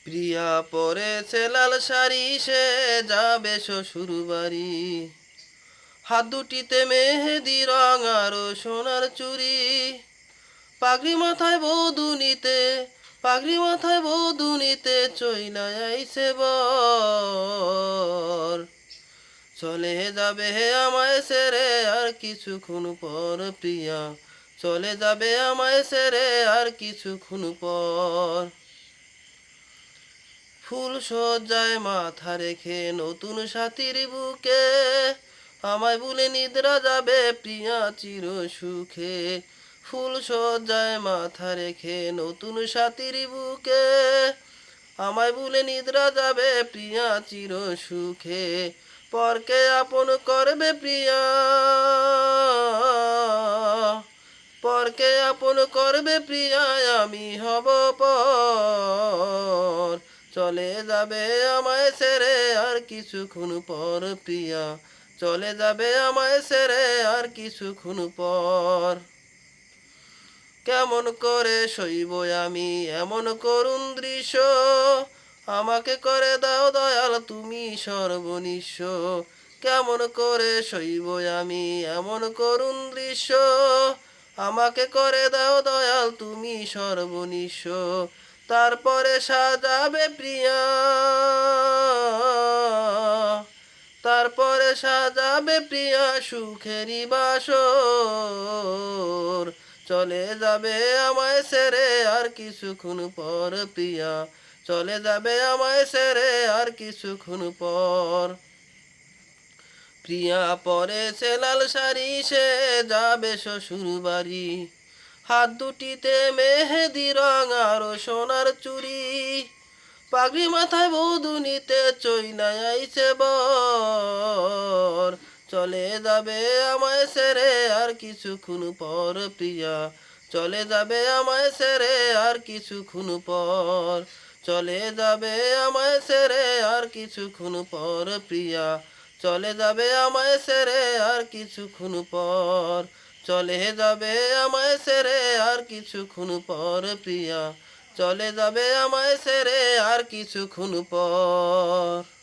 প্রিয়া পরেছে লাল শাড়ি, সে যাবে শ্বশুর বাড়ি। হাত দুটিতে মেহেদি রং আর সোনার চুড়ি। পাগড়ি মাথায় বৌদুনিতে, পাগড়ি মাথায় বৌদুনিতে চইলা আইছে বর। চলে যাবে আমায় ছেড়ে আর কিছুক্ষণ পর প্রিয়া, চলে যাবে আমায় ছেড়ে আর কিছুক্ষণ পর। ফুল সজ্জায় মাথা রেখে নতুন সাথীর বুকে, আমায় বলে নিদ্রা যাবে প্রিয়া চির সুখে। ফুল সজ্জায় মাথা রেখে নতুন সাথীর বুকে, আমায় বলে নিদ্রা যাবে প্রিয়া চির সুখে। পরকে আপন করবে প্রিয়া, পরকে আপন করবে প্রিয়া, আমি হব পর। চলে যাবে আমায় ছেড়ে আর কিছুক্ষণ পর প্রিয়া, চলে যাবে আমায় ছেড়ে আর কিছুক্ষণ পর। কেমন করে সইব আমি এমন করুণ দৃশ্য, আমাকে করে দাও দয়াল তুমি সর্বনিঃস্ব। কেমন করে সইব আমি এমন করুণ দৃশ্য, আমাকে করে দাও দয়াল তুমি সর্বনিঃস্ব। তারপরে সাজাবে প্রিয়া, তারপরে সাজাবে প্রিয়া সুখেরই বাসর। চলে যাবে আমায় ছেড়ে আর কিছুক্ষণ পর প্রিয়া, চলে যাবে আমায় ছেড়ে আর কিছুক্ষণ পর। প্রিয়া পরেছে লাল শাড়ি, সে যাবে শ্বশুর বাড়ি। হাত দুটিতে মেহেদি রং আর সোনার চুড়ি। পাগড়ি মাথায় বৌদুনিতে চইলা আইছে বর। চলে যাবে আমায় ছেড়ে আর কিছুক্ষণ পর প্রিয়া, চলে যাবে আমায় ছেড়ে আর কিছুক্ষণ পর। চলে যাবে আমায় ছেড়ে আর কিছুক্ষণ পর প্রিয়া, চলে যাবে আমায় ছেড়ে আর কিছুক্ষণ পর। চলে যাবে আমায় ছেড়ে আর কিছুক্ষণ পর প্রিয়া, চলে যাবে আমায় ছেড়ে আর কিছুক্ষণ পর।